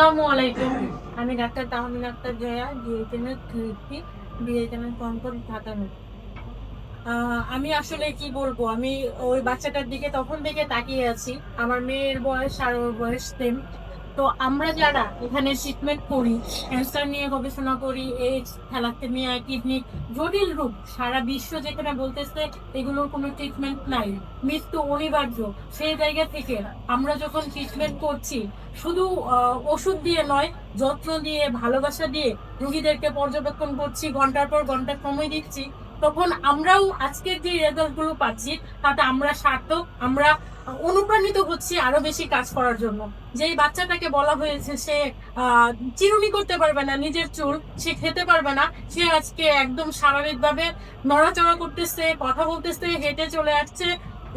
আসসালামু আলাইকুম। আমি ডাক্তার তাহমিনা আক্তার জয়া, বিএইচএমএস ধুরুপটি, বিএইচএমএস কনকন ঢাকা মেডিকেল। আমি আসলে কি বলবো, আমি ওই বাচ্চাটার দিকে তখন থেকে তাকিয়ে আছি। আমার মেয়ের বয়স আর ওর বয়স সেম। তো আমরা যারা এখানে ট্রিটমেন্ট করি, ক্যান্সার নিয়ে গবেষণা করি, এইডস, থ্যালাসেমিয়া, কিডনি, জটিল রোগ সারা বিশ্ব যেখানে বলতেছে এগুলোর কোনো ট্রিটমেন্ট নাই, মৃত্যু অনিবার্য, সেই জায়গা থেকে আমরা যখন ট্রিটমেন্ট করছি, শুধু ওষুধ দিয়ে নয়, যত্ন দিয়ে, ভালোবাসা দিয়ে রোগীদেরকে পর্যবেক্ষণ করছি, ঘন্টার পর ঘন্টা সময় দিচ্ছি, তখন আমরাও আজকের যে রেজাল্ট গুলো পাচ্ছি তাতে আমরা সার্থক, আমরা অনুপ্রাণিত হচ্ছি আরো বেশি কাজ করার জন্য। যেই বাচ্চাটাকে বলা হয়েছে সে চিরুনি করতে পারবে না, নিজের চুল সে খেতে পারবে না, সে আজকে একদম স্বাভাবিকভাবে নড়াচড়া করতেছে, কথা বলতেছে, হেঁটে চলে আসছে,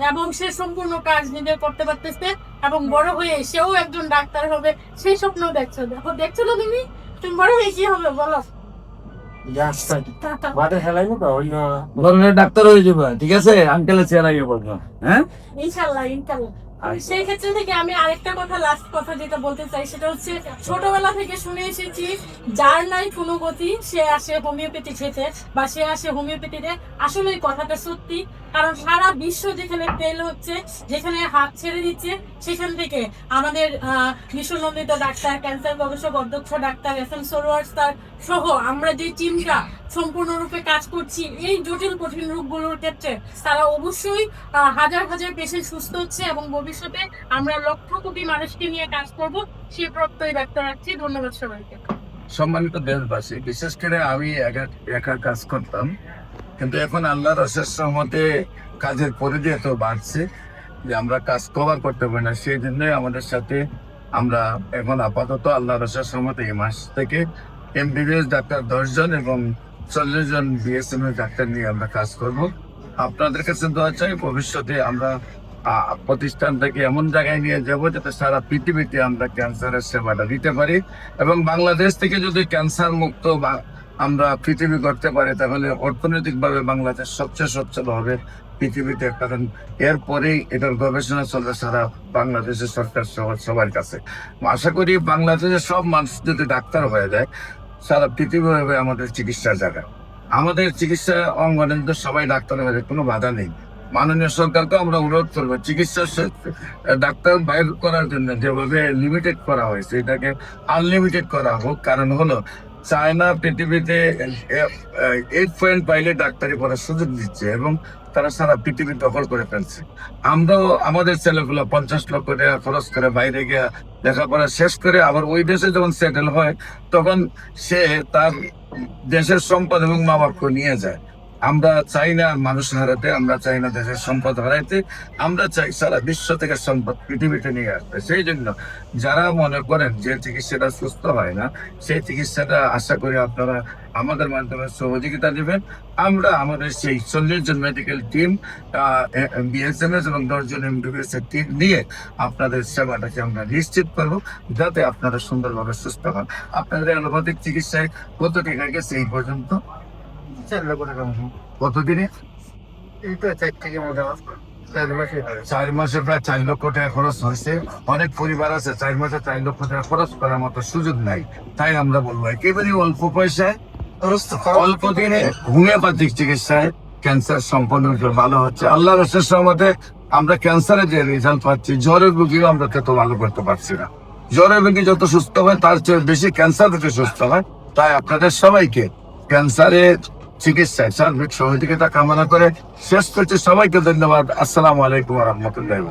এবং সে সম্পূর্ণ কাজ নিজে করতে পারতেছে, এবং বড় হয়ে সেও একজন ডাক্তার হবে সেই স্বপ্ন দেখছো। দেখো, দেখছো না তুমি, তুমি বড় হয়ে কি হবে বলো? ডাক্তার হয়ে যাবে, ঠিক আছে? আঙ্কেলের চেহারা গিয়ে বলবো। হ্যাঁ, ইনশাল্লাহ ইনশাল্লাহ। সেই ক্ষেত্রে থেকে আমি আরেকটা কথা, লাস্ট কথা যেটা বলতে চাই সেটা হচ্ছে, ছোটবেলা থেকে শুনে এসেছি যার নাই কোনো গতি সে আসে হোমিওপ্যাথি খেতে, বা সে আসে হোমিওপ্যাথিতে। আসলে এই কথাটা সত্যি, কারণ সারা বিশ্ব যেখানে ফেল হচ্ছে, যেখানে হাত ছেড়ে দিচ্ছে, সেখান থেকে আমাদের মিশনন্দিত ডাক্তার, ক্যান্সার গবেষক অধ্যক্ষ doctor S M Sarwar sir সহ আমরা যে টিমটা সম্পূর্ণরূপে কাজ করছি এই জটিল কঠিন রোগগুলোর ক্ষেত্রে, তারা অবশ্যই হাজার হাজার পেশেন্ট সুস্থ হচ্ছে, এবং ভবিষ্যতে আমরা লক্ষ কোটি মানুষকে নিয়ে কাজ করব সে প্রত্যয় ব্যক্ত রাখছি। ধন্যবাদ সবাইকে। সম্মানিত দেশবাসী, বিশেষ করে আমি একা কাজ করতাম, কিন্তু এখন আল্লাহর অশেষ রহমতে কাজের পরিধি এত বাড়ছে যে আমরা কাজ কভার করতে পারি না। সেই জন্যই আমাদের সাথে আমরা এখন আপাতত আল্লাহর অশেষ রহমতে এই মাস থেকে এমবিবিএস ডাক্তার 10 জন এবং 40 জন বিএসএমএস ডাক্তার নিয়ে আমরা কাজ করব। আপনাদের কাছে দোয়া চাই, ভবিষ্যতে আমরা প্রতিষ্ঠানটাকে এমন জায়গায় নিয়ে যাব যাতে সারা পৃথিবীতে আমরা ক্যান্সারের সেবাটা দিতে পারি, এবং বাংলাদেশ থেকে যদি ক্যান্সার মুক্ত আমরা পৃথিবী করতে পারি, তাহলে অর্থনৈতিকভাবে বাংলাদেশ সবচেয়ে সচ্ছল হবে পৃথিবীতে। কারণ এরপরেই এটার গবেষণা চলবে সারা বাংলাদেশের সরকার সবার কাছে। আশা করি বাংলাদেশের সব মানুষ যদি ডাক্তার হয়ে যায়, সারা পৃথিবী হবে আমাদের চিকিৎসার জায়গা। আমাদের চিকিৎসা অঙ্গনে সবাই ডাক্তার হয়ে যায়, কোনো বাধা নেই। মাননীয় সরকারকে আমরা অনুরোধ করবো, চিকিৎসা ডাক্তার বাইর করার জন্য যেভাবে লিমিটেড করা হয়েছে এটাকে আনলিমিটেড করা হোক। কারণ হলো, চায়না পৃথিবীতে 8 পয়েন্ট পাইলে ডাক্তারি পড়ার সুযোগ দিচ্ছে, এবং তারা সারা পৃথিবী দখল করে ফেলছে। আমরাও আমাদের ছেলেগুলো 50 লক্ষ টাকা খরচ করে বাইরে গিয়ে লেখাপড়া শেষ করে আবার ওই দেশে যখন সেটেল হয়, তখন সে তার দেশের সম্পদ এবং মা বাপকে নিয়ে যায়। আমরা চাই না মানুষ হারাতে, আমরা চাই না দেশের সম্পদ হারাইতে, আমরা চাই সারা বিশ্ব থেকে সম্পদ পৃথিবীতে নিয়ে আসতে। সেই জন্য যারা মনে করেন যে চিকিৎসাটা সুস্থ হয় না, সেই চিকিৎসাটা আশা করি আপনারা আমাদের মাধ্যমে সহযোগিতা দেবেন। আমরা আমাদের সেই 40 জন মেডিকেল টিম, বিএসএমএস এবং 10 জন এমবিবিএস এর টিম নিয়ে আপনাদের সেবাটাকে আমরা নিশ্চিত করবো, যাতে আপনারা সুন্দরভাবে সুস্থ হন। আপনাদের অ্যালোপ্যাথিক চিকিৎসায় কত টাকা গেছে এই পর্যন্ত? 4 লক্ষ টাকা। কতদিনে? এই তো 4 থেকে মোটামুটি 4 মাসে 4 মাসে প্রায় 4 লক্ষ টাকা খরচ হয়েছে। অনেক পরিবার আছে 4 মাসে 4 লক্ষ টাকা খরচ করার মতো সুযোগ নাই। তাই আমরা বলবো একেবারে অল্প পয়সায়, অল্প দিনে হোমিওপ্যাথিক চিকিৎসায় ক্যান্সার সম্পূর্ণ ভালো হচ্ছে। আল্লাহর অশেষ রহমতে আমরা ক্যান্সারের যে রেজাল্ট পাচ্ছি, জ্বরের রোগীও আমরা তত ভালো করতে পারছি না। জ্বরের রোগী যত সুস্থ হয় তার চেয়ে বেশি ক্যান্সার রোগী সুস্থ হয়। তাই আপনাদের সবাইকে ক্যান্সারের চিকিৎসায় সার্বিক সহযোগিতা কামনা করে শেষ করছি। সবাইকে ধন্যবাদ। আসসালামু আলাইকুম ওয়া রাহমাতুল্লাহি।